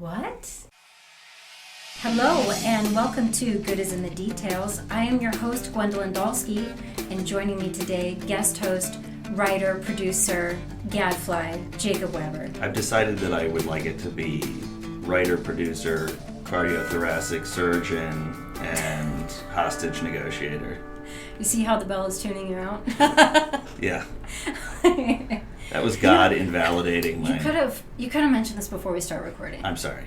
What? Hello and welcome to Good is in the Details. I am your host, Gwendolyn Dolske, and joining me today, guest host, writer, producer, gadfly, Jacob Weber. I've decided that I would like it to be writer, producer, cardiothoracic surgeon, and hostage negotiator. You see how the bell is tuning you out? Yeah. That was God invalidating my... You could have mentioned this before we start recording. I'm sorry.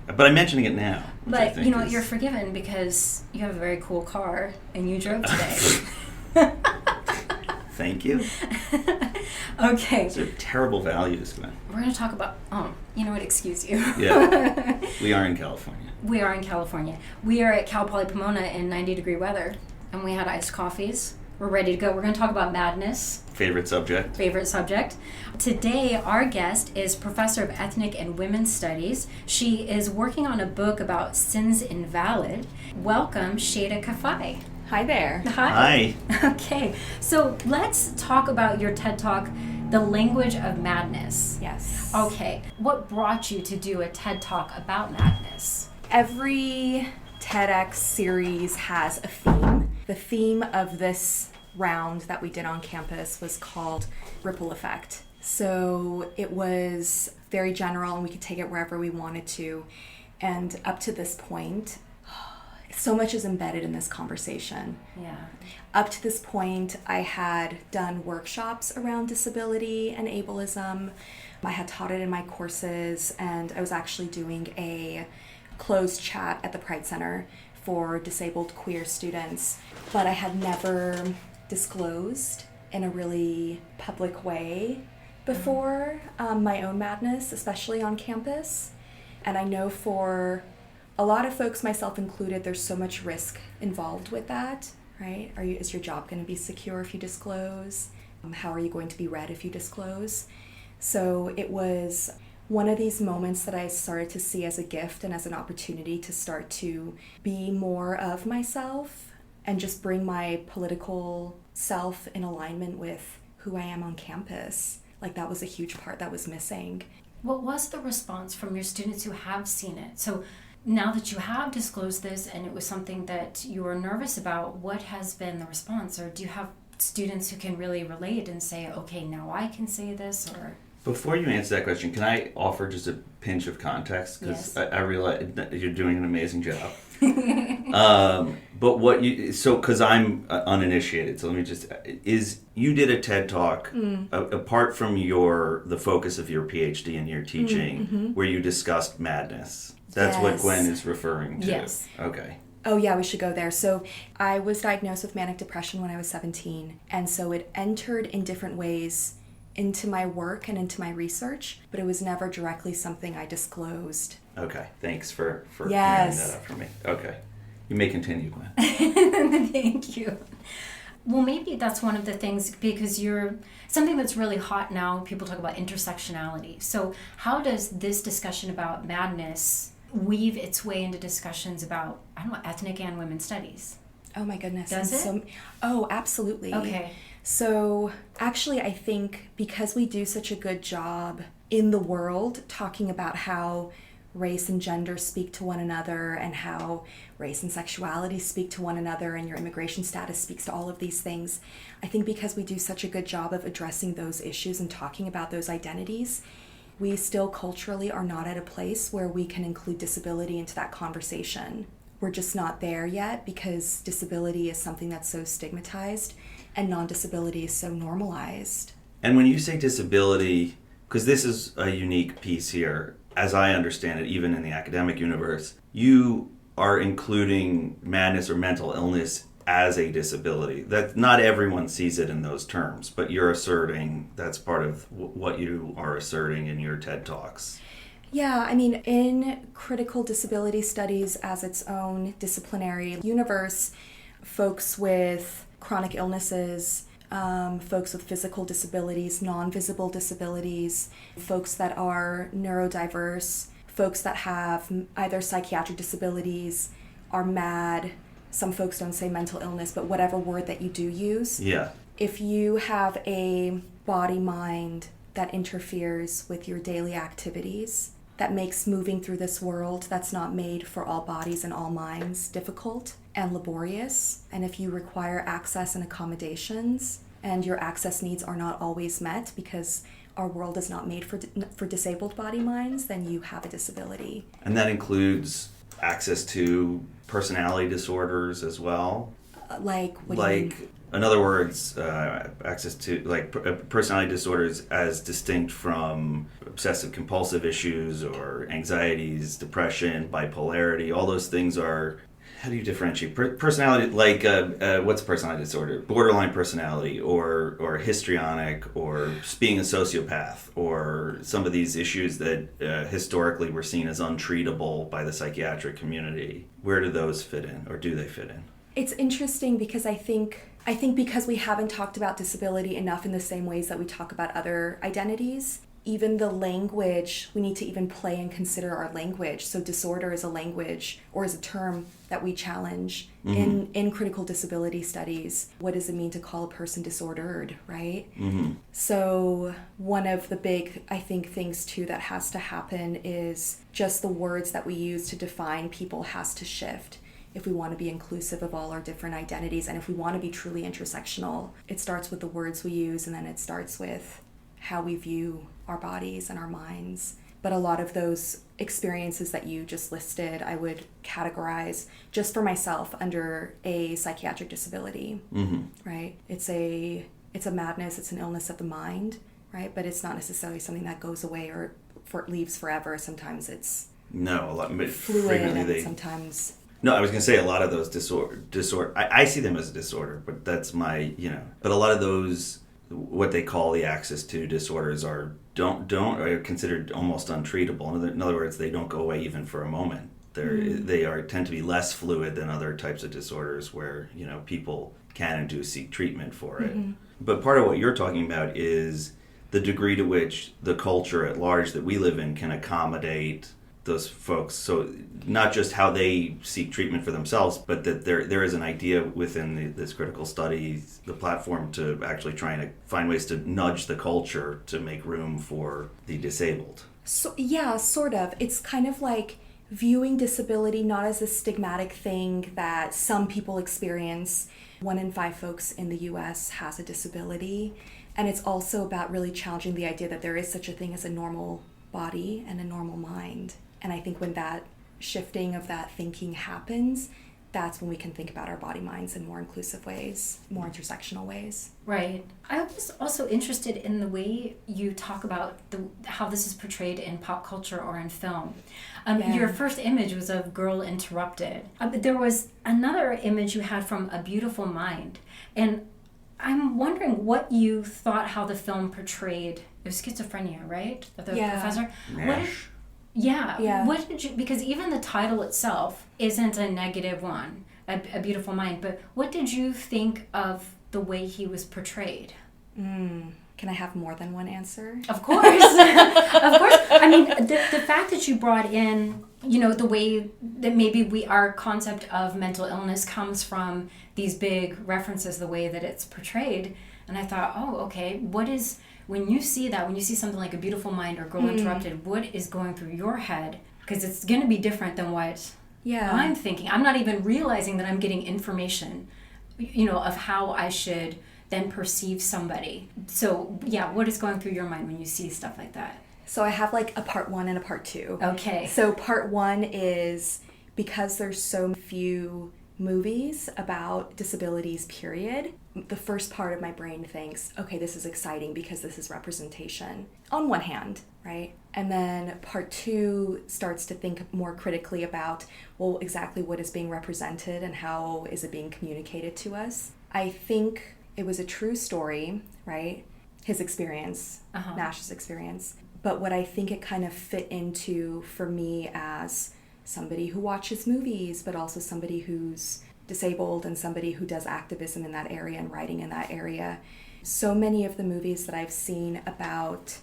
But I'm mentioning it now. But you know what, you're forgiven because you have a very cool car and you drove today. Thank you. Okay. Those are terrible values, man. We're going to talk about, you know what, excuse you. Yeah. We are in California. We are in California. We are at Cal Poly Pomona in 90-degree weather, and we had iced coffees. We're ready to go. We're going to talk about madness. Favorite subject. Today, our guest is Professor of Ethnic and Women's Studies. She is working on a book about sins invalid. Welcome, Shayda Kafai. Hi there. Hi. Okay, so let's talk about your TED Talk, The Language of Madness. Yes. Okay, what brought you to do a TED Talk about madness? Every TEDx series has a theme. The theme of this round that we did on campus was called Ripple Effect. So it was very general and we could take it wherever we wanted to. And up to this point, so much is embedded in this conversation. Yeah. Up to this point, I had done workshops around disability and ableism. I had taught it in my courses, and I was actually doing a closed chat at the Pride Center for disabled queer students. But I had never disclosed in a really public way before my own madness, especially on campus. And I know for a lot of folks, myself included, there's so much risk involved with that, right? Is your job going to be secure if you disclose? How are you going to be read if you disclose? So it was one of these moments that I started to see as a gift and as an opportunity to start to be more of myself and just bring my political self in alignment with who I am on campus. Like, that was a huge part that was missing. What was the response from your students who have seen it? So now that you have disclosed this and it was something that you were nervous about, what has been the response? Or do you have students who can really relate and say, okay, now I can say this? Or Before you answer that question, can I offer just a pinch of context? Because yes. I realize that you're doing an amazing job. But because I'm uninitiated, so let me just, you did a TED Talk, apart from the focus of your PhD and your teaching, where you discussed madness. That's what Gwen is referring to. Yes. Okay. Oh yeah, we should go there. So I was diagnosed with manic depression when I was 17, and so it entered in different ways into my work and into my research, but it was never directly something I disclosed. Okay, thanks for clearing Yes. that up for me. Okay. You may continue, Gwen. Thank you. Well, maybe that's one of the things, because you're something that's really hot now. People talk about intersectionality. So how does this discussion about madness weave its way into discussions about, ethnic and women's studies? Oh my goodness. Does it? Oh, absolutely. Okay. So actually, I think because we do such a good job in the world talking about how race and gender speak to one another and how race and sexuality speak to one another and your immigration status speaks to all of these things, I think because we do such a good job of addressing those issues and talking about those identities, we still culturally are not at a place where we can include disability into that conversation. We're just not there yet because disability is something that's so stigmatized and non-disability is so normalized. And when you say disability, because this is a unique piece here, as I understand it, even in the academic universe, you are including madness or mental illness as a disability. That not everyone sees it in those terms, but you're asserting that's part of what you are asserting in your TED Talks. Yeah, I mean, in critical disability studies as its own disciplinary universe, folks with chronic illnesses, folks with physical disabilities, non-visible disabilities, folks that are neurodiverse, folks that have either psychiatric disabilities, are MAD, some folks don't say mental illness, but whatever word that you do use. Yeah. If you have a body-mind that interferes with your daily activities, that makes moving through this world that's not made for all bodies and all minds difficult and laborious. And if you require access and accommodations, and your access needs are not always met because our world is not made for disabled body minds, then you have a disability. And that includes access to personality disorders as well? Like, what do you mean? In other words, access to personality disorders as distinct from obsessive compulsive issues or anxieties, depression, bipolarity. All those things are, how do you differentiate personality? What's a personality disorder? Borderline personality, or histrionic, or being a sociopath, or some of these issues that historically were seen as untreatable by the psychiatric community. Where do those fit in, or do they fit in? It's interesting because I think because we haven't talked about disability enough in the same ways that we talk about other identities, even the language, we need to even play and consider our language. So disorder is a language or is a term that we challenge in critical disability studies. What does it mean to call a person disordered, right? Mm-hmm. So one of the big, I think, things too that has to happen is just the words that we use to define people has to shift. If we want to be inclusive of all our different identities, and if we want to be truly intersectional, it starts with the words we use, and then it starts with how we view our bodies and our minds. But a lot of those experiences that you just listed, I would categorize just for myself under a psychiatric disability, right? It's a madness, it's an illness of the mind, right? But it's not necessarily something that goes away or leaves forever. Sometimes it's fluid, and sometimes... No, I was going to say a lot of those disorder. I see them as a disorder, but that's my, But a lot of those, what they call the access to disorders, are considered almost untreatable. In other words, they don't go away even for a moment. They tend to be less fluid than other types of disorders where people can and do seek treatment for it. But part of what you're talking about is the degree to which the culture at large that we live in can accommodate those folks. So not just how they seek treatment for themselves, but that there is an idea within this critical study, the platform, to actually trying to find ways to nudge the culture to make room for the disabled. So yeah, sort of. It's kind of like viewing disability not as a stigmatic thing that some people experience. 1 in 5 folks in the US has a disability. And it's also about really challenging the idea that there is such a thing as a normal body and a normal mind. And I think when that shifting of that thinking happens, that's when we can think about our body minds in more inclusive ways, more intersectional ways. Right. I was also interested in the way you talk about how this is portrayed in pop culture or in film. Your first image was of Girl Interrupted. But there was another image you had from A Beautiful Mind. And I'm wondering what you thought how the film portrayed, it was schizophrenia, right? The professor? Yeah. What did you, because even the title itself isn't a negative one, a beautiful mind, but what did you think of the way he was portrayed? Can I have more than one answer? Of course. Of course. I mean, the fact that you brought in, the way that maybe our concept of mental illness comes from these big references, the way that it's portrayed. And I thought, okay, when you see something like A Beautiful Mind or Girl Interrupted, what is going through your head? Because it's going to be different than what I'm thinking. I'm not even realizing that I'm getting information, of how I should then perceive somebody. So, what is going through your mind when you see stuff like that? So I have like a part 1 and a part 2. Okay. So part 1 is because there's so few movies about disabilities, period, the first part of my brain thinks, okay, this is exciting because this is representation on one hand, right? And then part 2 starts to think more critically about, well, exactly what is being represented and how is it being communicated to us. I think it was a true story, right? His experience, Nash's experience. But what I think it kind of fit into for me as somebody who watches movies, but also somebody who's disabled and somebody who does activism in that area and writing in that area. So many of the movies that I've seen about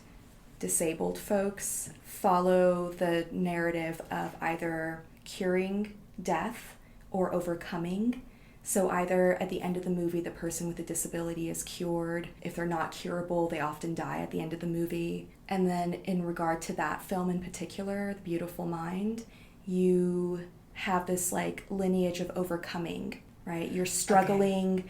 disabled folks follow the narrative of either curing death or overcoming. So either at the end of the movie, the person with the disability is cured. If they're not curable, they often die at the end of the movie. And then in regard to that film in particular, The Beautiful Mind, you have this like lineage of overcoming, right? You're struggling,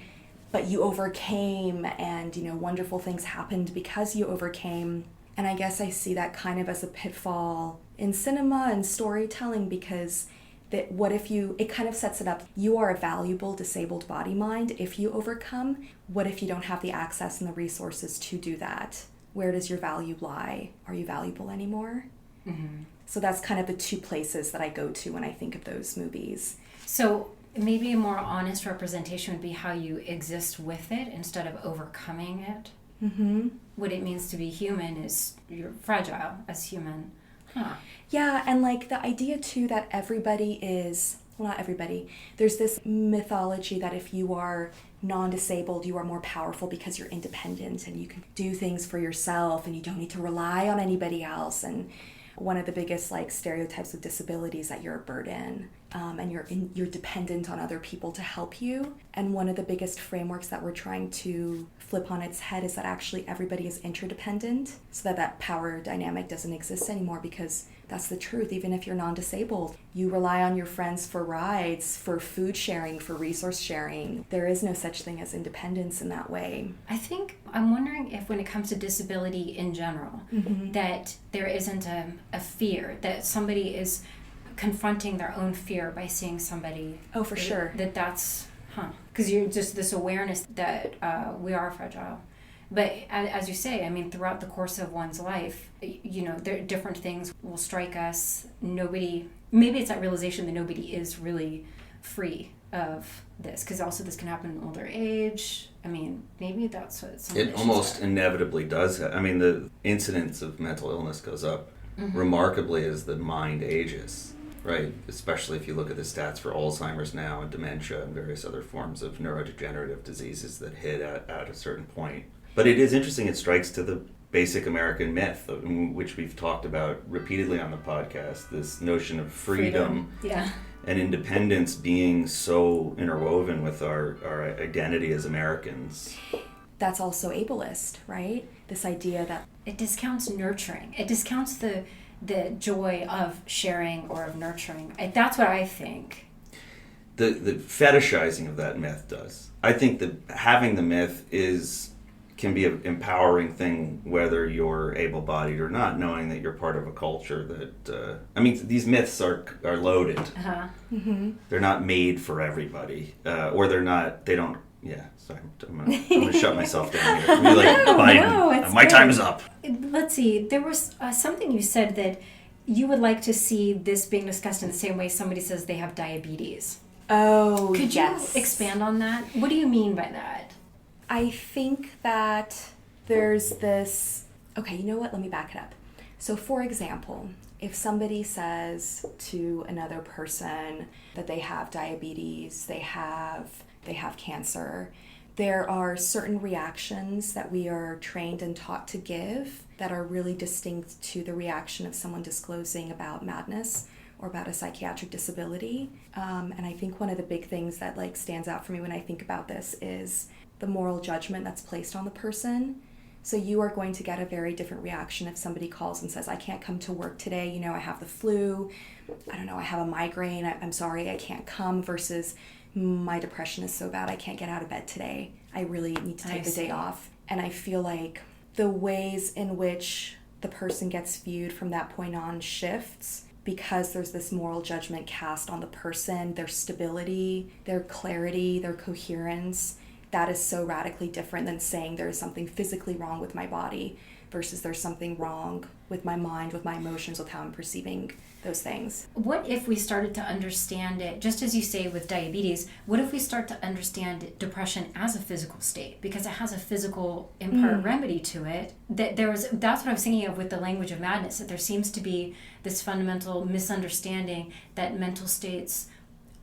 but you overcame, and wonderful things happened because you overcame. And I guess I see that kind of as a pitfall in cinema and storytelling, because it kind of sets it up, you are a valuable disabled body mind if you overcome. What if you don't have the access and the resources to do that? Where does your value lie? Are you valuable anymore? Mm-hmm. So that's kind of the two places that I go to when I think of those movies. So maybe a more honest representation would be how you exist with it instead of overcoming it. Mm-hmm. What it means to be human is you're fragile as human. Huh. Yeah, and like the idea too that everybody is, well, not everybody, there's this mythology that if you are non-disabled, you are more powerful because you're independent and you can do things for yourself and you don't need to rely on anybody else. And one of the biggest like stereotypes of disability is that you're a burden, and you're dependent on other people to help you. And one of the biggest frameworks that we're trying to flip on its head is that actually everybody is interdependent, so that power dynamic doesn't exist anymore, because that's the truth. Even if you're non-disabled, you rely on your friends for rides, for food sharing, for resource sharing. There is no such thing as independence in that way. I'm wondering if when it comes to disability in general, mm-hmm. that there isn't a fear, that somebody is confronting their own fear by seeing somebody. Oh, for sure. That's, because you're just this awareness that we are fragile. But as you say, I mean, throughout the course of one's life, there different things will strike us. Maybe it's that realization that nobody is really free of this, because also this can happen in older age. I mean, maybe that's what it almost inevitably does. I mean, the incidence of mental illness goes up mm-hmm. remarkably as the mind ages, right? Especially if you look at the stats for Alzheimer's now and dementia and various other forms of neurodegenerative diseases that hit at a certain point. But it is interesting, it strikes to the basic American myth, which we've talked about repeatedly on the podcast, this notion of freedom. Yeah. And independence being so interwoven with our identity as Americans. That's also ableist, right? This idea that it discounts nurturing. It discounts the joy of sharing or of nurturing. That's what I think. The fetishizing of that myth does. I think that having the myth can be an empowering thing, whether you're able-bodied or not, knowing that you're part of a culture that... these myths are loaded. Uh-huh. Mm-hmm. They're not made for everybody. Or they don't... Yeah, sorry. I'm going to shut myself down here. Be like, Biden, my time is up. Let's see. There was something you said that you would like to see this being discussed in the same way somebody says they have diabetes. Oh, Could you expand on that? What do you mean by that? I think that there's this... Okay, you know what? Let me back it up. So, for example, if somebody says to another person that they have diabetes, they have cancer, there are certain reactions that we are trained and taught to give that are really distinct to the reaction of someone disclosing about madness or about a psychiatric disability. And I think one of the big things that stands out for me when I think about this is the moral judgment that's placed on the person. So you are going to get a very different reaction if somebody calls and says, I can't come to work today, I have the flu, I have a migraine, I'm sorry, I can't come, versus my depression is so bad I can't get out of bed today, I really need to take the day off. And I feel like the ways in which the person gets viewed from that point on shifts, because there's this moral judgment cast on the person, their stability, their clarity, their coherence. That is so radically different than saying there is something physically wrong with my body versus there's something wrong with my mind, with my emotions, with how I'm perceiving those things. What if we started to understand it, just as you say with diabetes, what if we start to understand depression as a physical state? Because it has a physical, in part, remedy to it. That's what I was thinking of with the language of madness, that there seems to be this fundamental misunderstanding that mental states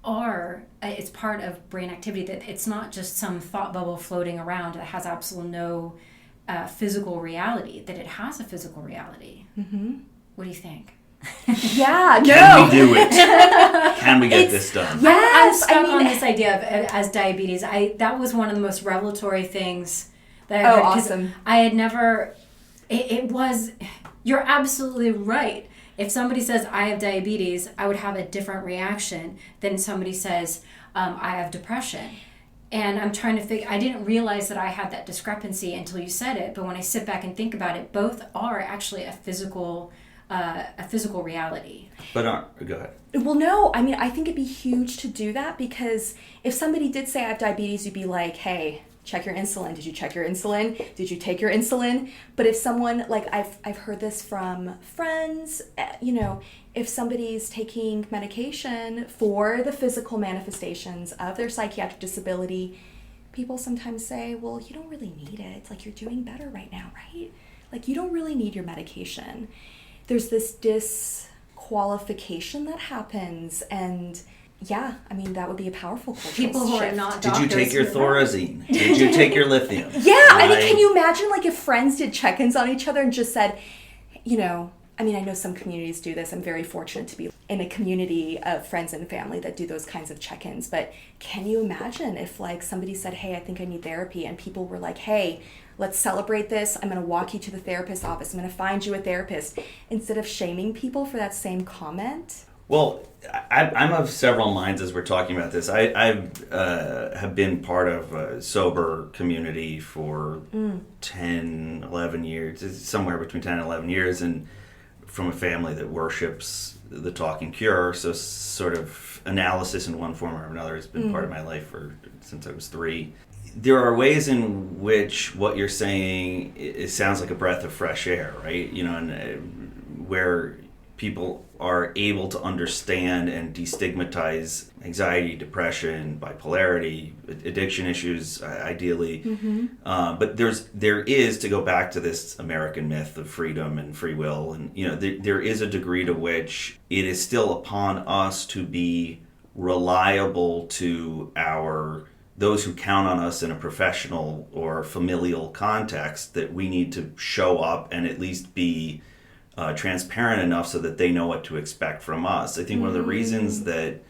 it's part of brain activity, that it's not just some thought bubble floating around that has absolutely no physical reality, that it has a physical reality. Mm-hmm. What do you think? Yeah, Can we do it? Can we get this done? Yes, I'm stuck on this idea of as diabetes. That was one of the most revelatory things that I heard. Awesome. I had never... It was... You're absolutely right. If somebody says, I have diabetes, I would have a different reaction than somebody says, I have depression. And I'm trying to think, I didn't realize that I had that discrepancy until you said it, but when I sit back and think about it, both are actually a physical reality. But go ahead. Well, no, I mean, I think it'd be huge to do that, because if somebody did say I have diabetes, you'd be like, hey, check your insulin. Did you check your insulin? Did you take your insulin? But if someone, like I've heard this from friends, if somebody's taking medication for the physical manifestations of their psychiatric disability, people sometimes say, well, you don't really need it. Like, you're doing better right now, right? Like, you don't really need your medication. There's this disqualification that happens, and yeah, I mean, that would be a powerful cultural People who shift. are not Did doctors. you take your Thorazine? Did you take your lithium? Yeah, I mean, Right? can you imagine, like, if friends did check-ins on each other and just said, I mean, I know some communities do this. I'm very fortunate to be in a community of friends and family that do those kinds of check-ins. But can you imagine if, like, somebody said, hey, I think I need therapy, and people were like, hey, let's celebrate this. I'm going to walk you to the therapist's office. I'm going to find you a therapist. Instead of shaming people for that same comment. Well, I'm of several minds as we're talking about this. I have been part of a sober community for 10, 11 years, somewhere between 10 and 11 years, and from a family that worships the talking cure. So sort of analysis in one form or another has been part of my life since I was 3. There are ways in which what you're saying, it sounds like a breath of fresh air, right? And where people are able to understand and destigmatize anxiety, depression, bipolarity, addiction issues, ideally. But there is, to go back to this American myth of freedom and free will, and there is a degree to which it is still upon us to be reliable to those who count on us in a professional or familial context, that we need to show up and at least be transparent enough so that they know what to expect from us. I think one of the reasons that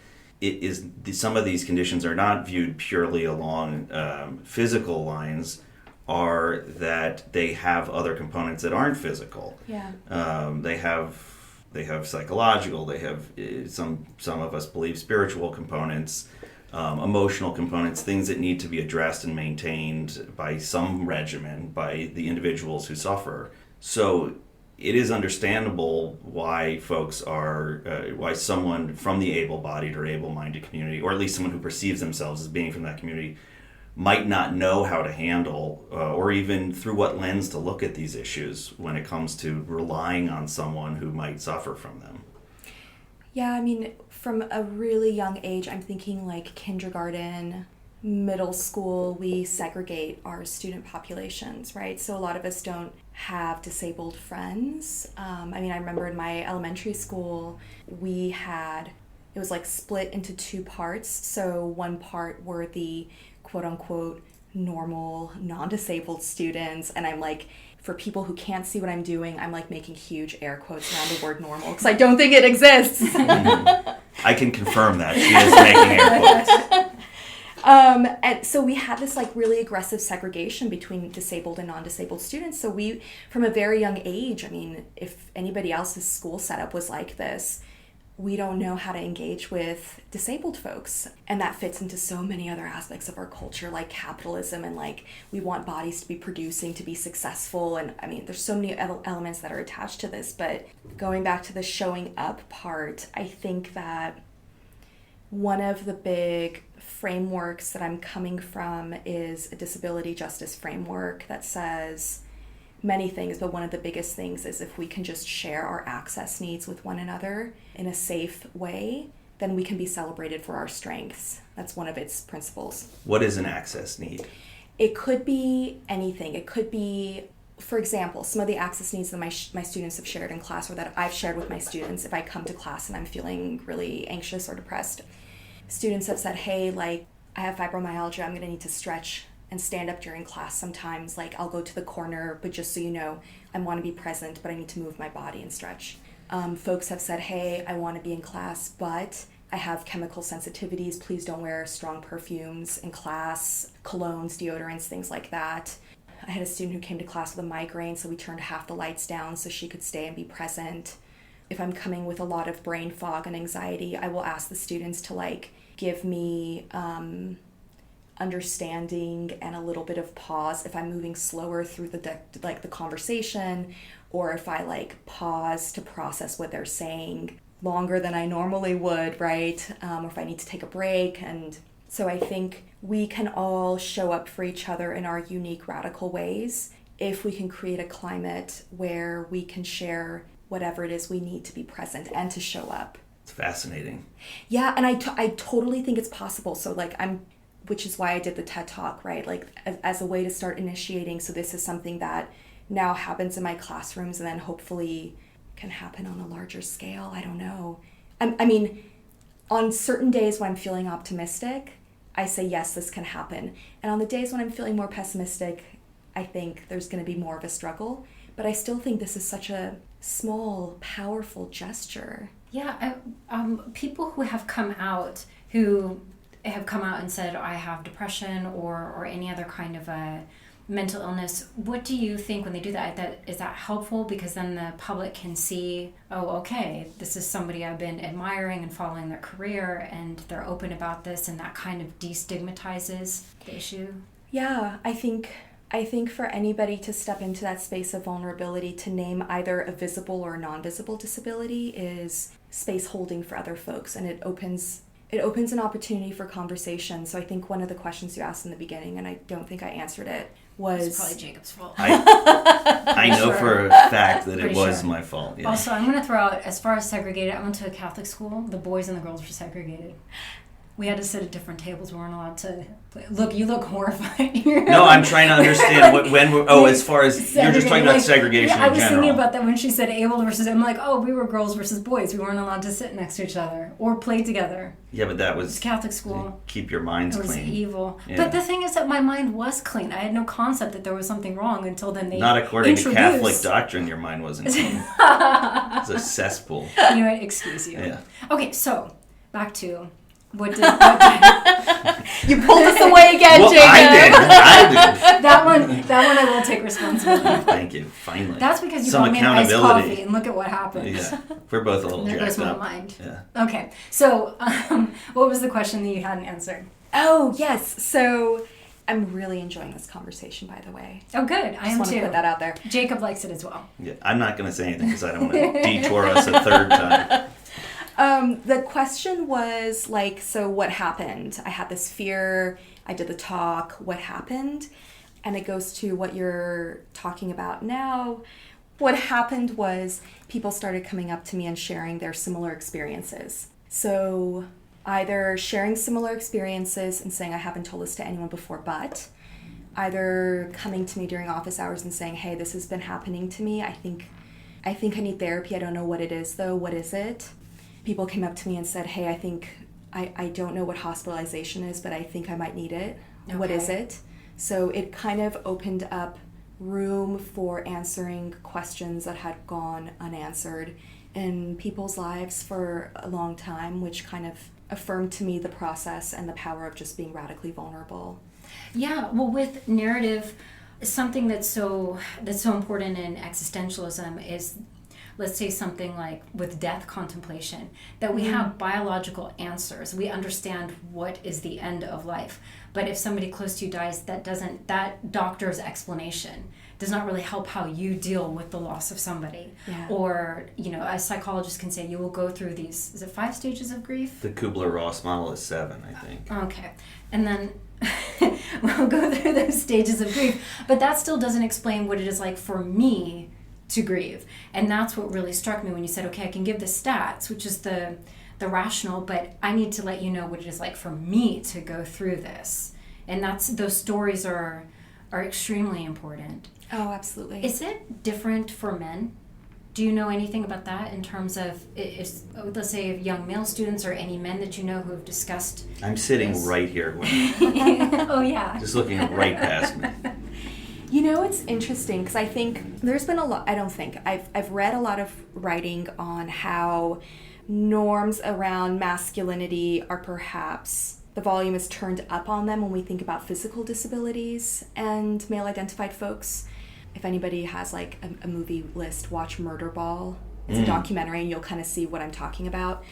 some of these conditions are not viewed purely along physical lines are that they have other components that aren't physical. Yeah. They have psychological. They have some of us believe spiritual components. Emotional components, things that need to be addressed and maintained by some regimen by the individuals who suffer. So it is understandable why why someone from the able-bodied or able-minded community, or at least someone who perceives themselves as being from that community, might not know how to handle or even through what lens to look at these issues when it comes to relying on someone who might suffer from them. Yeah, I mean, from a really young age, I'm thinking like kindergarten, middle school, we segregate our student populations, right? So a lot of us don't have disabled friends. I mean, I remember in my elementary school, it was like split into 2 parts. So one part were the quote unquote normal, non-disabled students. And I'm like, for people who can't see what I'm doing, I'm like making huge air quotes around the word normal because I don't think it exists. I can confirm that. She is making air quotes. And so we had this like really aggressive segregation between disabled and non-disabled students. So we, from a very young age, I mean, if anybody else's school setup was like this, we don't know how to engage with disabled folks. And that fits into so many other aspects of our culture, like capitalism, and like we want bodies to be producing, to be successful. And I mean, there's so many elements that are attached to this. But going back to the showing up part, I think that one of the big frameworks that I'm coming from is a disability justice framework that says many things, but one of the biggest things is if we can just share our access needs with one another in a safe way, then we can be celebrated for our strengths. That's one of its principles. What is an access need? It could be anything. It could be, for example, some of the access needs that my students have shared in class, or that I've shared with my students. If I come to class and I'm feeling really anxious or depressed, students have said, hey, like, I have fibromyalgia, I'm gonna need to stretch and stand up during class sometimes. Like, I'll go to the corner, but just so you know, I want to be present, but I need to move my body and stretch. Folks have said, hey, I want to be in class, but I have chemical sensitivities. Please don't wear strong perfumes in class, colognes, deodorants, things like that. I had a student who came to class with a migraine, so we turned half the lights down so she could stay and be present. If I'm coming with a lot of brain fog and anxiety, I will ask the students to like give me understanding and a little bit of pause if I'm moving slower through the conversation, or if I like pause to process what they're saying longer than I normally would, right? Or if I need to take a break. And so I think we can all show up for each other in our unique, radical ways if we can create a climate where we can share whatever it is we need to be present and to show up. It's fascinating. Yeah, and I totally think it's possible. So like which is why I did the TED Talk, right? Like as a way to start initiating. So this is something that now happens in my classrooms and then hopefully can happen on a larger scale. I don't know. I mean, on certain days when I'm feeling optimistic, I say, yes, this can happen. And on the days when I'm feeling more pessimistic, I think there's going to be more of a struggle. But I still think this is such a small, powerful gesture. Yeah, people who have come out and said, I have depression or any other kind of a mental illness, what do you think when they do that? Is that helpful? Because then the public can see, oh, okay, this is somebody I've been admiring and following their career, and they're open about this, and that kind of destigmatizes the issue. Yeah, I think for anybody to step into that space of vulnerability, to name either a visible or non-visible disability, is space holding for other folks, and it opens an opportunity for conversation. So I think one of the questions you asked in the beginning, and I don't think I answered it, was... It's probably Jacob's fault. I know for a fact that it was my fault. Yeah. Also, I'm going to throw out, as far as segregated, I went to a Catholic school. The boys and the girls were segregated. We had to sit at different tables. We weren't allowed to... Look, you look horrified. No, I'm trying to understand as far as... You're just talking about segregation in general. I was thinking about that when she said able versus... I'm like, we were girls versus boys. We weren't allowed to sit next to each other or play together. Yeah, but that was... It's Catholic school. Keep your minds clean. It was evil. Yeah. But the thing is that my mind was clean. I had no concept that there was something wrong until then they Not according to Catholic doctrine, your mind wasn't clean. It's a cesspool. You know what? Excuse you. Yeah. Okay, so back to... What did You pulled us away again, well, Jacob. I did. That one I will take responsibility. Thank you. Finally. That's because you Some brought me an iced accountability. coffee, and look at what happened. Yeah, we're both a little There jacked goes my up. mind. Yeah. Okay, so what was the question that you hadn't answered? Oh, yes. So I'm really enjoying this conversation, by the way. Oh, good. I am want too. to put that out there. Jacob likes it as well. Yeah, I'm not going to say anything because I don't want to detour us a third time. The question was like, so what happened? I had this fear. I did the talk. What happened? And it goes to what you're talking about now. What happened was people started coming up to me and sharing their similar experiences. So either sharing similar experiences and saying, I haven't told this to anyone before, but either coming to me during office hours and saying, hey, this has been happening to me. I think I need therapy. I don't know what it is though. What is it? People came up to me and said, hey, I don't know what hospitalization is, but I think I might need it. Okay. What is it? So it kind of opened up room for answering questions that had gone unanswered in people's lives for a long time, which kind of affirmed to me the process and the power of just being radically vulnerable. Yeah, well, with narrative, something that's so important in existentialism is, let's say something like with death contemplation, that we have biological answers. We understand what is the end of life. But if somebody close to you dies, that doctor's explanation does not really help how you deal with the loss of somebody. Yeah. Or, a psychologist can say you will go through these, is it 5 stages of grief? The Kubler-Ross model is 7, I think. Okay. And then we'll go through those stages of grief. But that still doesn't explain what it is like for me to grieve. And that's what really struck me when you said, okay, I can give the stats, which is the rational, but I need to let you know what it is like for me to go through this. And those stories are extremely important. Oh, absolutely. Is it different for men? Do you know anything about that in terms of, let's say, young male students or any men that you know who have discussed I'm sitting this? right here. Oh, yeah. Just looking right past me. It's interesting because I think there's been I've read a lot of writing on how norms around masculinity are perhaps the volume is turned up on them when we think about physical disabilities and male-identified folks. If anybody has like a movie list, watch Murder Ball. It's a documentary, and you'll kind of see what I'm talking about.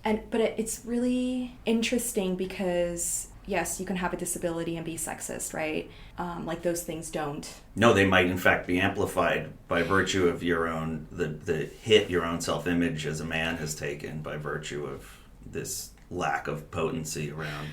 But it's really interesting because, yes, you can have a disability and be sexist, right? Like those things don't. No, they might in fact be amplified by virtue of your own, the hit your own self-image as a man has taken by virtue of this lack of potency around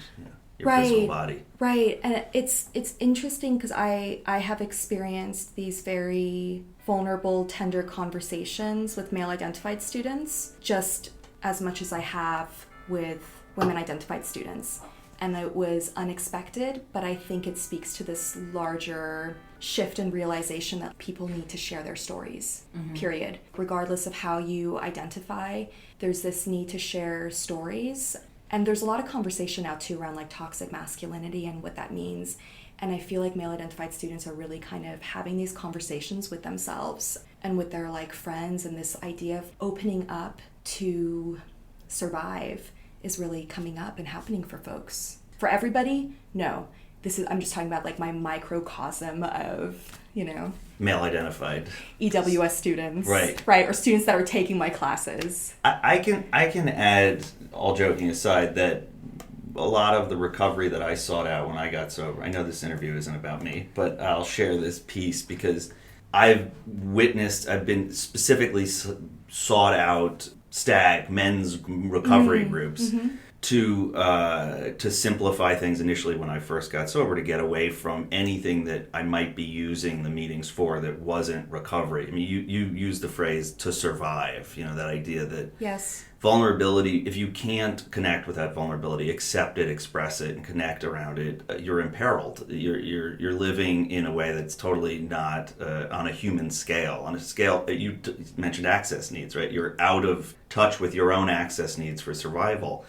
your physical body. Right. And it's interesting because I have experienced these very vulnerable, tender conversations with male-identified students just as much as I have with women-identified students. And it was unexpected, but I think it speaks to this larger shift in realization that people need to share their stories, period. Regardless of how you identify, there's this need to share stories. And there's a lot of conversation now, too, around like toxic masculinity and what that means. And I feel like male-identified students are really kind of having these conversations with themselves and with their like friends, and this idea of opening up to survive is really coming up and happening for folks. For everybody, no. I'm just talking about like my microcosm of, male-identified EWS students. Right. Or students that are taking my classes. I can add, all joking aside, that a lot of the recovery that I sought out when I got sober, I know this interview isn't about me, but I'll share this piece because I've been specifically sought out STAG, men's recovery groups, to simplify things initially when I first got sober, to get away from anything that I might be using the meetings for that wasn't recovery. I mean, you used the phrase "to survive," that idea that yes, vulnerability, if you can't connect with that vulnerability, accept it, express it, and connect around it, you're imperiled. You're living in a way that's totally not on a human scale. On a scale, you mentioned access needs, right? You're out of touch with your own access needs for survival.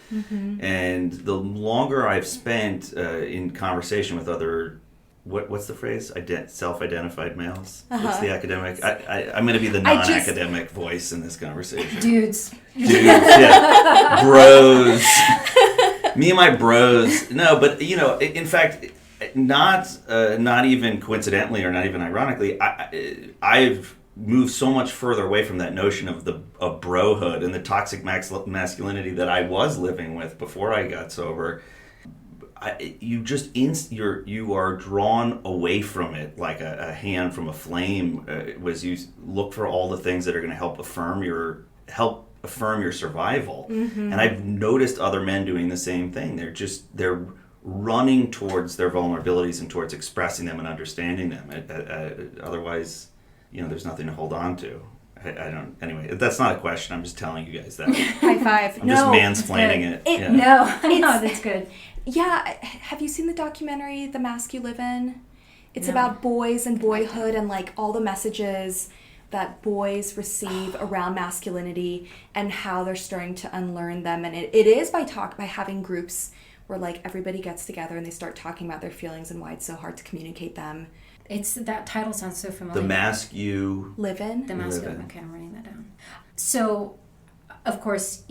And the longer I've spent in conversation with other, what's the phrase? Self-identified males? What's the academic? I'm going to be the non-academic voice in this conversation. Dudes, yeah. Bros. Me and my bros. No, but, in fact, not even coincidentally or not even ironically, I've moved so much further away from that notion of brohood and the toxic masculinity that I was living with before I got sober. You are drawn away from it like a hand from a flame. Was you look for all the things that are going to help affirm your survival. And I've noticed other men doing the same thing. They're running towards their vulnerabilities and towards expressing them and understanding them. Otherwise, there's nothing to hold on to. Anyway, that's not a question. I'm just telling you guys that. High five. I'm just mansplaining it. No, that's good. Yeah, have you seen the documentary The Mask You Live In? It's about boys and boyhood and like all the messages that boys receive around masculinity and how they're starting to unlearn them. And it is by having groups where like everybody gets together and they start talking about their feelings and why it's so hard to communicate them. That title sounds so familiar. The Mask You Live In. The Mask You Live In. Okay, I'm writing that down. So, of course,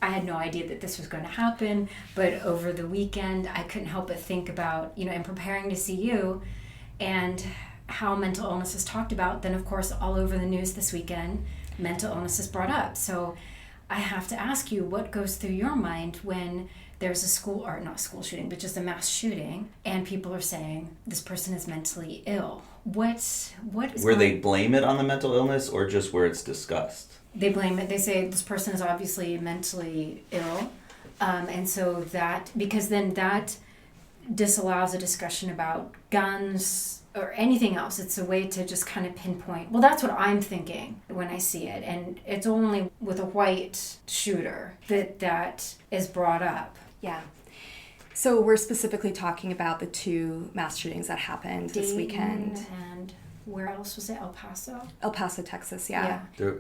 I had no idea that this was going to happen, but over the weekend, I couldn't help but think about, in preparing to see you and how mental illness is talked about. Then, of course, all over the news this weekend, mental illness is brought up. So I have to ask you, what goes through your mind when there's not school shooting, but just a mass shooting, and people are saying this person is mentally ill? What is where they blame it on the mental illness or just where it's discussed? They blame it. They say this person is obviously mentally ill. And so because then that disallows a discussion about guns or anything else. It's a way to just kind of pinpoint. Well, that's what I'm thinking when I see it. And it's only with a white shooter that is brought up. Yeah. So we're specifically talking about the two mass shootings that happened this weekend. And where else was it? El Paso, Texas, yeah. There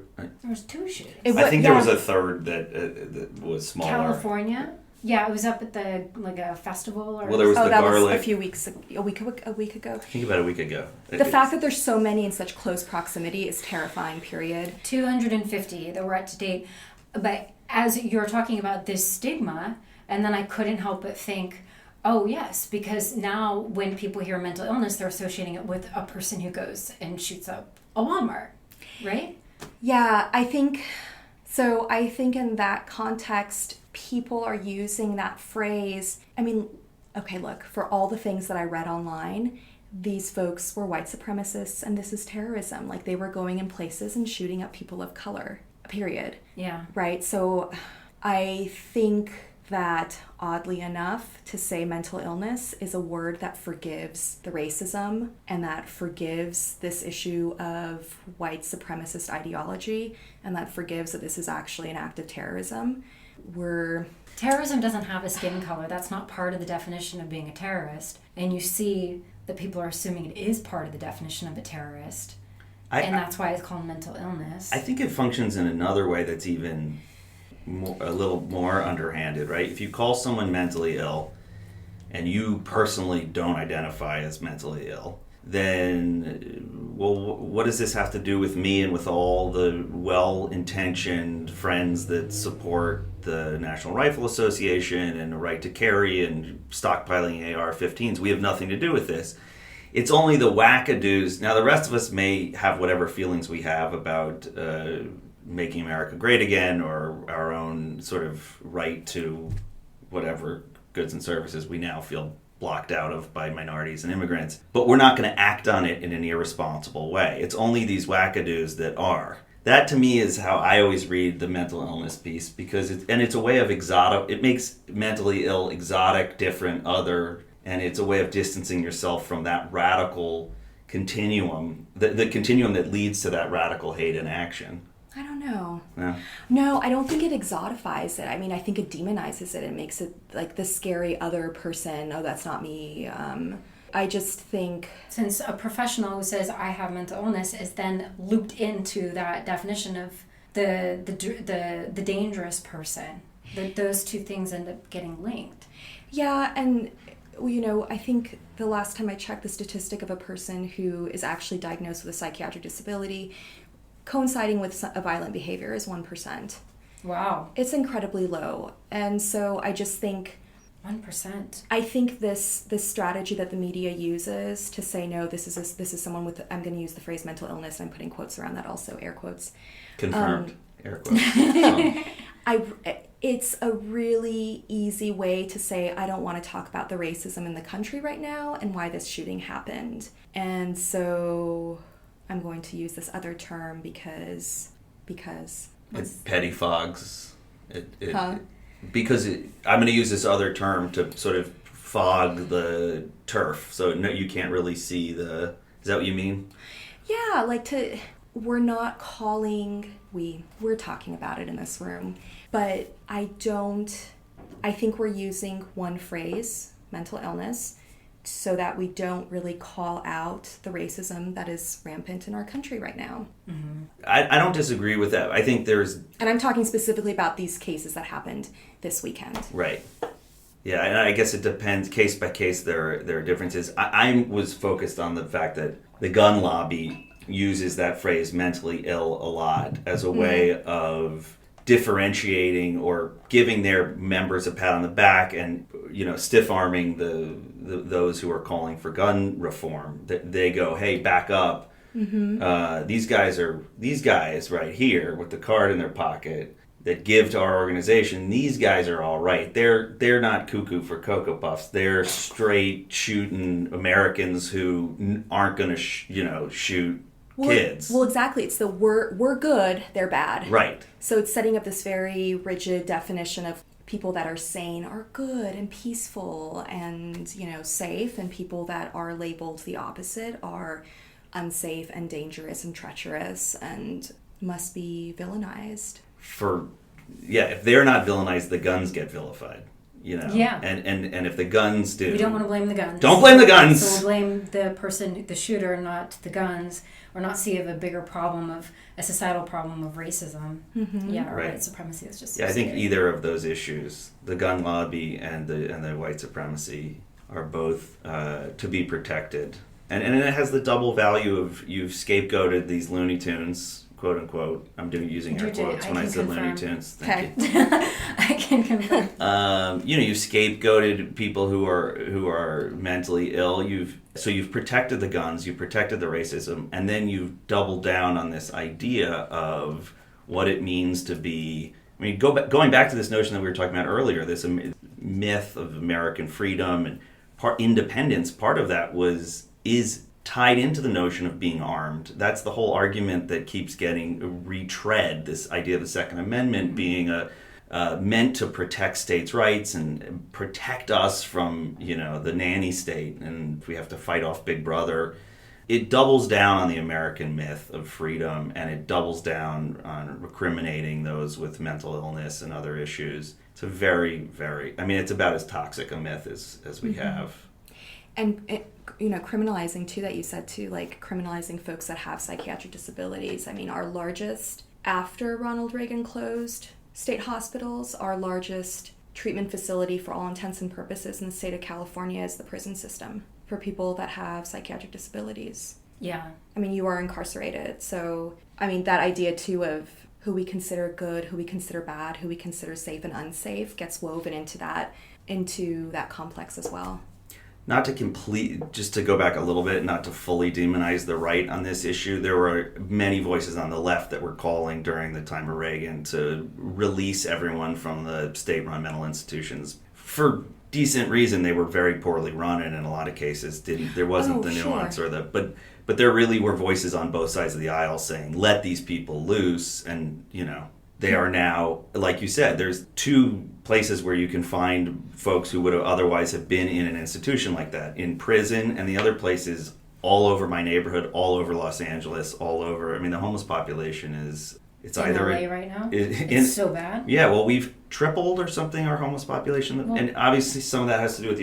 was two shootings. I think there was a third that was smaller. California? Yeah, it was up at a festival. Well, there was the garlic. Was a week ago. I think about a week ago. The fact that there's so many in such close proximity is terrifying, period. 250 that were up to date. But as you're talking about this stigma, And then I couldn't help but think, oh, yes, because now when people hear mental illness, they're associating it with a person who goes and shoots up a Walmart, right? Yeah, I think in that context, people are using that phrase. I mean, okay, look, for all the things that I read online, these folks were white supremacists and this is terrorism. Like, they were going in places and shooting up people of color, period. Yeah. Right? So I think that, oddly enough, to say mental illness is a word that forgives the racism and that forgives this issue of white supremacist ideology and that forgives that this is actually an act of terrorism. Terrorism doesn't have a skin color. That's not part of the definition of being a terrorist. And you see that people are assuming it is part of the definition of a terrorist. And that's why it's called mental illness. I think it functions in another way that's even a little more underhanded, right? If you call someone mentally ill and you personally don't identify as mentally ill, then, well, what does this have to do with me and with all the well-intentioned friends that support the National Rifle Association and the right to carry and stockpiling AR-15s? We have nothing to do with this. It's only the wackadoos. Now, the rest of us may have whatever feelings we have about making America great again, or our own sort of right to whatever goods and services we now feel blocked out of by minorities and immigrants. But we're not going to act on it in an irresponsible way. It's only these wackadoos that are. That, to me, is how I always read the mental illness piece, because it's a way of it makes mentally ill exotic, different, other, and it's a way of distancing yourself from that radical continuum, the continuum that leads to that radical hate and action. I don't know. Yeah. No, I don't think it exotifies it. I mean, I think it demonizes it. It makes it like the scary other person. Oh, that's not me. I just think... Since a professional who says, I have mental illness, is then looped into that definition of the dangerous person, those two things end up getting linked. Yeah, and... I think the last time I checked the statistic of a person who is actually diagnosed with a psychiatric disability coinciding with a violent behavior is 1%. Wow. It's incredibly low. And so I just think... 1%. I think this strategy that the media uses to say, no, this is someone with... I'm going to use the phrase mental illness, and I'm putting quotes around that also, air quotes. Confirmed. Air quotes. It's a really easy way to say, I don't want to talk about the racism in the country right now and why this shooting happened. And so I'm going to use this other term because it pettifogs. Because I'm going to use this other term to sort of fog the turf. So no, you can't really see is that what you mean? Yeah, we're not calling, we're talking about it in this room, but I think we're using one phrase, mental illness, so that we don't really call out the racism that is rampant in our country right now. Mm-hmm. I don't disagree with that. I think there's... And I'm talking specifically about these cases that happened this weekend. Right. Yeah, and I guess it depends, case by case, there are differences. I was focused on the fact that the gun lobby uses that phrase mentally ill a lot as a way of differentiating or giving their members a pat on the back and, stiff-arming those who are calling for gun reform. They go, hey, back up. Mm-hmm. These guys right here with the card in their pocket that give to our organization, these guys are all right. They're not cuckoo for Cocoa Puffs. They're straight shooting Americans who aren't going to shoot kids. Well, exactly. It's we're good, they're bad. Right. So it's setting up this very rigid definition of people that are sane are good and peaceful and, safe, and people that are labeled the opposite are unsafe and dangerous and treacherous and must be villainized. If they're not villainized, the guns get vilified. Yeah. And if the guns do... We don't want to blame the guns. Don't blame the guns! So we'll blame the person, the shooter, not the guns, or not see a bigger problem of a societal problem of racism. Mm-hmm. Yeah, or white supremacy is just... I think either of those issues, the gun lobby and the white supremacy, are both to be protected. And it has the double value of you've scapegoated these Looney Tunes, quote unquote. I'm using air quotes when I said Looney Tunes. Thank you. I can confirm. You've scapegoated people who are mentally ill. You've protected the guns, you've protected the racism, and then you've doubled down on this idea of what it means to be. I mean, going back to this notion that we were talking about earlier, this myth of American freedom and independence. Part of that is tied into the notion of being armed. That's the whole argument that keeps getting retread. This idea of the Second Amendment being meant to protect states' rights and protect us from the nanny state, and we have to fight off Big Brother. It doubles down on the American myth of freedom, and it doubles down on recriminating those with mental illness and other issues. It's a very, very, it's about as toxic a myth as we have. And, criminalizing, too, that you said, too, like criminalizing folks that have psychiatric disabilities. I mean, our largest, after Ronald Reagan closed state hospitals, our largest treatment facility for all intents and purposes in the state of California is the prison system for people that have psychiatric disabilities. Yeah. I mean, you are incarcerated. So, that idea, too, of who we consider good, who we consider bad, who we consider safe and unsafe gets woven into that complex as well. Not to just to go back a little bit, not to fully demonize the right on this issue, there were many voices on the left that were calling during the time of Reagan to release everyone from the state-run mental institutions. For decent reason, they were very poorly run, and in a lot of cases there wasn't the nuance sure. or but there really were voices on both sides of the aisle saying, let these people loose, and they are now, like you said, there's two places where you can find folks who would have otherwise have been in an institution like that, in prison, and the other places all over my neighborhood, all over Los Angeles, all over. The homeless population it's in either LA right now. It's so bad. Yeah, well, we've tripled or something our homeless population, and obviously some of that has to do with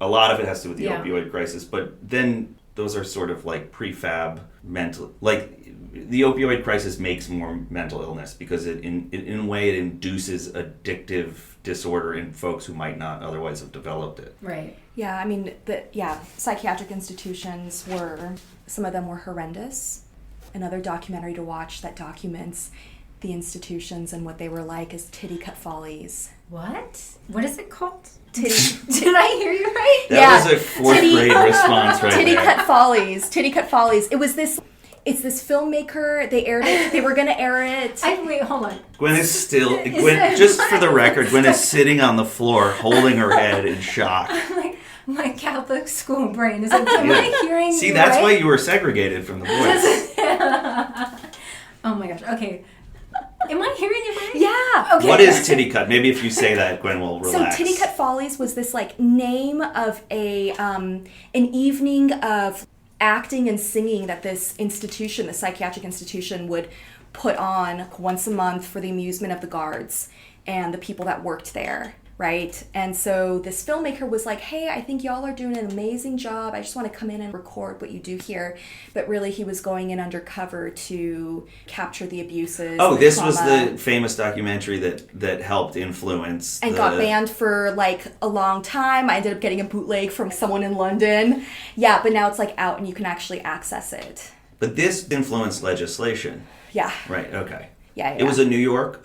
a lot of it has to do with the opioid crisis, but then those are sort of like prefab mental, like the opioid crisis makes more mental illness because in a way it induces addictive disorder in folks who might not otherwise have developed it. Right. Yeah, psychiatric institutions some of them were horrendous. Another documentary to watch that documents the institutions and what they were like is Titty Cut Follies. What? What is it called? Titty. Did I hear you right? That was a fourth grade response right Titty there. Cut Follies. Titty Cut Follies. It's this filmmaker. They aired it. They were going to air it. Wait, hold on. Gwen is still... just for the record, Gwen is sitting on the floor holding her head in shock. Like, my Catholic school brain is like, am I hearing See, you that's right? why you were segregated from the boys. Oh my gosh. Okay. Am I hearing it right? Yeah. Okay. What is Titty Cut? Maybe if you say that, Gwen will relax. So Titty Cut Follies was this name of an evening of acting and singing that this institution, the psychiatric institution, would put on once a month for the amusement of the guards and the people that worked there, right? And so this filmmaker was like, hey, I think y'all are doing an amazing job. I just want to come in and record what you do here. But really he was going in undercover to capture the abuses. Oh, the this trauma. was the famous documentary that helped influence and got banned for a long time. I ended up getting a bootleg from someone in London. Yeah, but now it's out and you can actually access it. But this influenced legislation. Yeah. Right, okay. Yeah. It was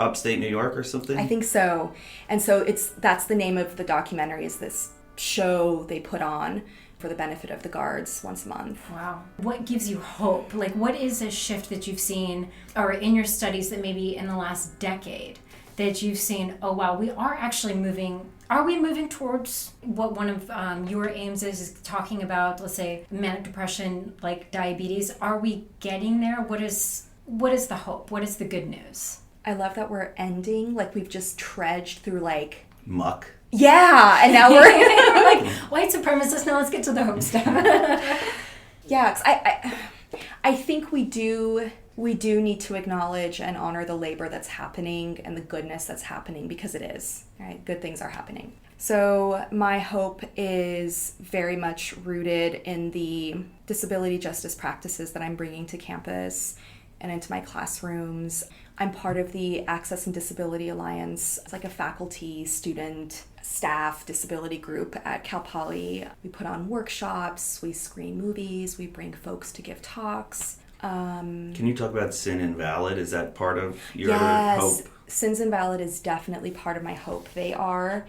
upstate New York or something? I think so. And so that's the name of the documentary, is this show they put on for the benefit of the guards once a month. Wow. What gives you hope? What is a shift that you've seen, or in your studies that maybe in the last decade that you've seen, oh wow, we are actually moving, are we moving towards what one of your aims is talking about, let's say, manic depression, like diabetes? Are we getting there? What is the hope? What is the good news? I love that we're ending, we've just trudged through muck. Yeah, and now we're white supremacists, now let's get to the hope stuff. Yeah, 'cause I think we do need to acknowledge and honor the labor that's happening and the goodness that's happening, because it is, right? Good things are happening. So my hope is very much rooted in the disability justice practices that I'm bringing to campus and into my classrooms. I'm part of the Access and Disability Alliance. It's a faculty, student, staff disability group at Cal Poly. We put on workshops, we screen movies, we bring folks to give talks. Can you talk about Sin Invalid? Is that part of your Yes, hope? Sins Invalid is definitely part of my hope. They are,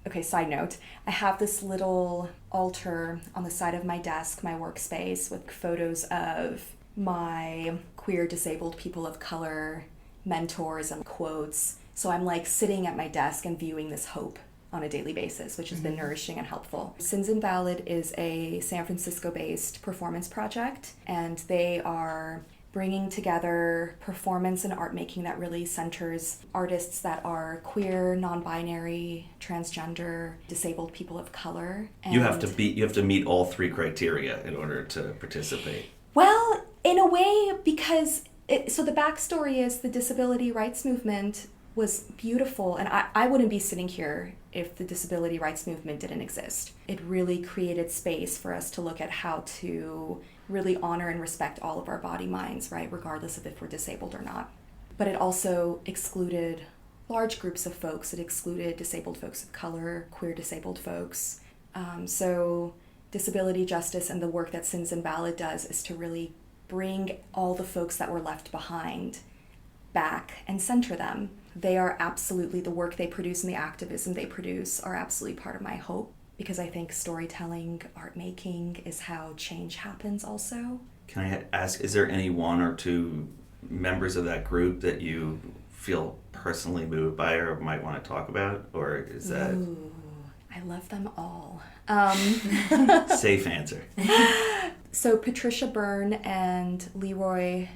okay, side note, I have this little altar on the side of my desk, my workspace, with photos of my queer disabled people of color mentors and quotes. So I'm like sitting at my desk and viewing this hope on a daily basis, which has been nourishing and helpful. Sins Invalid is a San Francisco-based performance project, and they are bringing together performance and art making that really centers artists that are queer, non-binary, transgender, disabled people of color. And You have to meet all three criteria in order to participate. well, in a way, because so the backstory is the disability rights movement was beautiful, and I wouldn't be sitting here if the disability rights movement didn't exist. It really created space for us to look at how to really honor and respect all of our body minds, right, regardless of if we're disabled or not. But it also excluded large groups of folks. It excluded disabled folks of color, queer disabled folks. So disability justice and the work that Sins Invalid does is to really bring all the folks that were left behind back and center them. They are absolutely, the work they produce and the activism they produce are absolutely part of my hope, because I think storytelling, art making is how change happens also. Can I ask, is there any one or two members of that group that you feel personally moved by or might want to talk about? Or is that... Ooh, I love them all. Safe answer. So Patricia Byrne and Leroy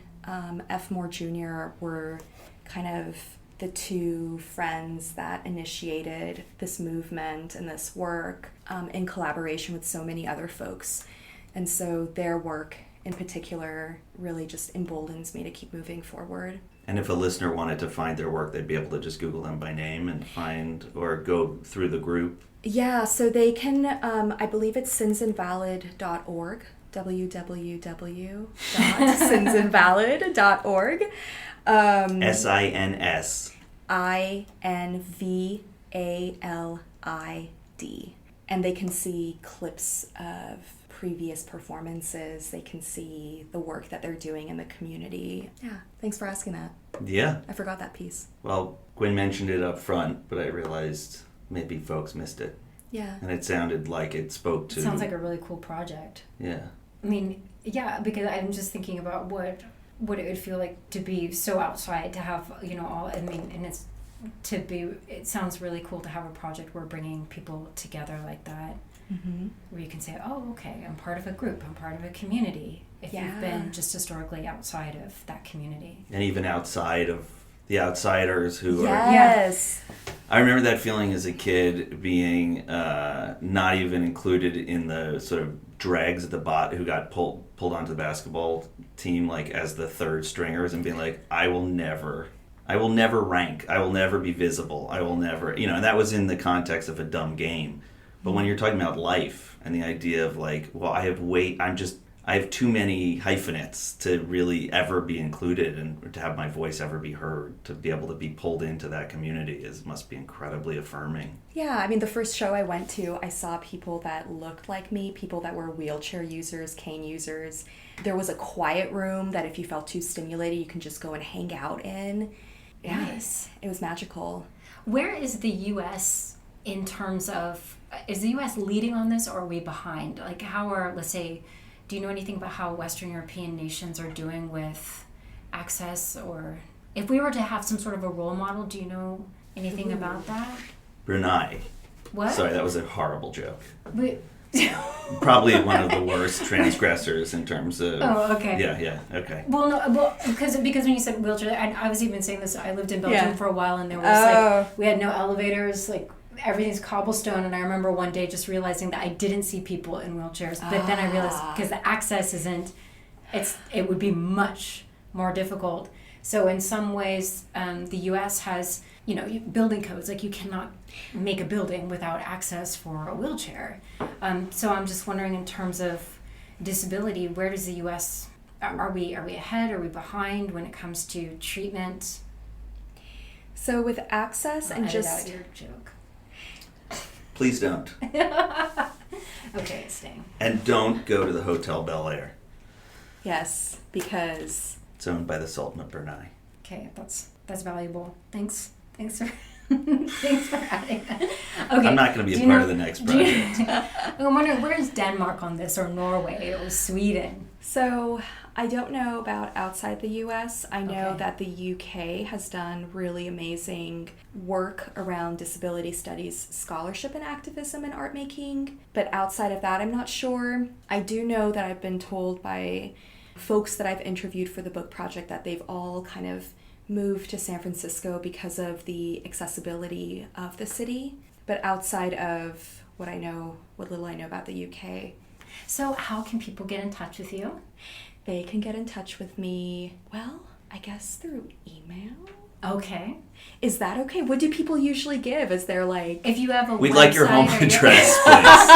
F. Moore Jr. were kind of the two friends that initiated this movement and this work in collaboration with so many other folks. And so their work in particular really just emboldens me to keep moving forward. And if a listener wanted to find their work, they'd be able to just Google them by name and find, or go through the group? Yeah, so they can, I believe it's sinsinvalid.org, www.sinsinvalid.org. SINS. INVALID. And they can see clips of previous performances. They can see the work that they're doing in the community. Yeah, thanks for asking that. Yeah. I forgot that piece. Well, Gwen mentioned it up front, but I realized maybe folks missed it. Yeah. And it sounded like it spoke to... It sounds like a really cool project. Yeah. I mean, yeah, because I'm just thinking about what it would feel like to be so outside, to have, all, I mean, and it sounds really cool to have a project where bringing people together like that, where you can say, oh, okay, I'm part of a group, I'm part of a community, if you've been just historically outside of that community. And even outside of the outsiders who Yes. I remember that feeling as a kid, being not even included in the sort of dregs at the bot who got pulled onto the basketball team, like as the third stringers, and being like, I will never rank, I will never be visible, I will never, and that was in the context of a dumb game. But when you're talking about life and the idea of like, well, I have too many hyphenates to really ever be included and to have my voice ever be heard, to be able to be pulled into that community must be incredibly affirming. Yeah, I mean, the first show I went to, I saw people that looked like me, people that were wheelchair users, cane users. There was a quiet room that if you felt too stimulated, you can just go and hang out in. Nice. It was magical. Where is the U.S. in terms of, is the U.S. leading on this, or are we behind? Like, how are, let's say, do you know anything about how Western European nations are doing with access, or if we were to have some sort of a role model, do you know anything about that? Brunei. What? Sorry, that was a horrible joke. But, Probably one of the worst transgressors in terms of... Oh, okay. Yeah, okay. Well, because when you said wheelchair, I was even saying this, I lived in Belgium for a while, and there was we had no elevators, like everything's cobblestone, and I remember one day just realizing that I didn't see people in wheelchairs, but then I realized because the access it would be much more difficult. So in some ways, the U.S. has, building codes, like you cannot make a building without access for a wheelchair. So I'm just wondering, in terms of disability, where does the U.S. Are we ahead? Are we behind when it comes to treatment? So with access and edit just out your joke. Please don't. Okay, it's staying. And don't go to the Hotel Bel Air. Yes, because It's owned by the Sultan of Brunei. Okay, that's valuable. Thanks for thanks for adding that. Okay. I'm not going to be a part of the next project. I'm wondering, where's Denmark on this, or Norway, or Sweden? So I don't know about outside the US. I know Okay. that the UK has done really amazing work around disability studies, scholarship and activism in art making. But outside of that, I'm not sure. I do know that I've been told by folks that I've interviewed for the book project that they've all kind of moved to San Francisco because of the accessibility of the city. But outside of what little I know about the UK, So how can people get in touch with you? they can get in touch with me, well, I guess through email. Okay. Is that okay? What do people usually give? Is there like... If you have a We'd website, like your home or address, please.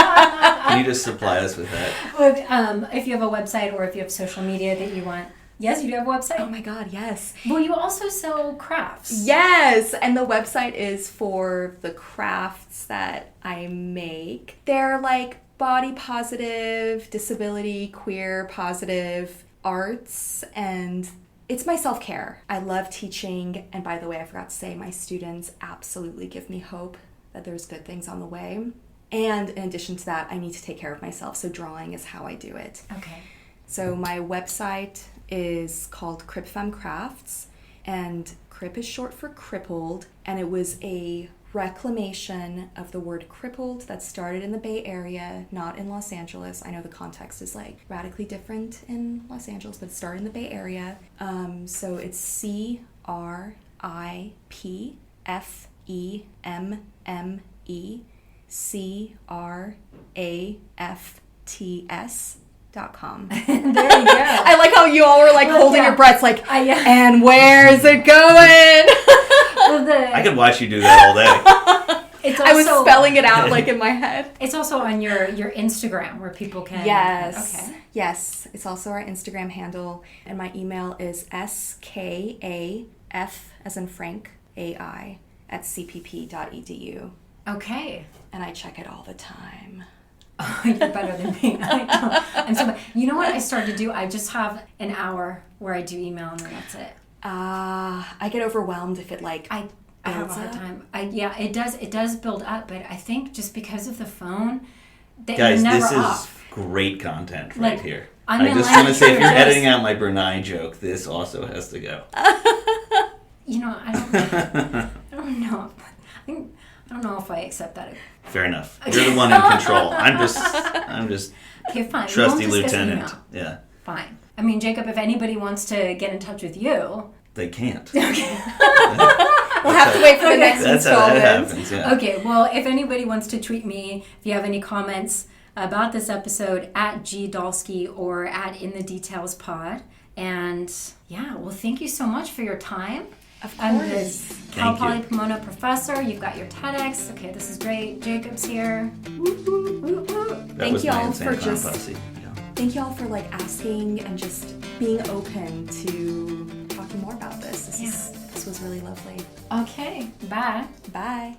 Can you just supply us with that? if you have a website, or if you have social media that you want. Yes, you do have a website? Oh my God, yes. Well, you also sell crafts. Yes, and the website is for the crafts that I make. They're like body positive, disability, queer positive arts, and it's my self-care. I love teaching, and by the way, I forgot to say, my students absolutely give me hope that there's good things on the way. And in addition to that, I need to take care of myself, so drawing is how I do it. Okay. So my website is called Crip Femme Crafts, and Crip is short for crippled, and it was a reclamation of the word crippled that started in the Bay Area, not in Los Angeles. I know the context is like radically different in Los Angeles, but it started in the Bay Area. So it's CRIPFEMMECRAFTS.com. There you go. I like how you all were like holding yeah. your breaths, like, Yeah. and where's it going? I could watch you do that all day. It's I was also, spelling it out like in my head. It's also on your Instagram where people can. Yes. Okay. Yes. It's also our Instagram handle, and my email is skaf as in Frank AI @cpp.edu, Okay. and I check it all the time. Oh, you're better than me. I'm so bad. You know what I started to do? I just have an hour where I do email, and then that's it. I get overwhelmed if it like I have a hard builds up. time. It does build up, but I think just because of the phone, that Guys, you're never this is off. great content right Like, here. I'm I in just line want to say, if you're for editing this. out my Brunei joke, this also has to go. You know, I don't know. I don't know if I accept that. Fair enough. You're the one in control. I'm just Okay, fine. We trusty won't discuss lieutenant. email. Yeah. Fine. I mean, Jacob, if anybody wants to get in touch with you, They can't. okay. We'll have to wait for the next That's how installment. that happens, yeah. Okay, well, if anybody wants to tweet me, if you have any comments about this episode, @GDolske or @InTheDetailsPod. And yeah, well, thank you so much for your time. Of I'm course. the Cal Thank Poly you. Pomona professor. You've got your TEDx. Okay, this is great. Jacob's here. Woo, woo, woo, woo. That Thank was you my all insane for clown just- posse. Yeah. Thank you all for like asking and just being open to talking more about this. This was really lovely. Okay, bye. Bye.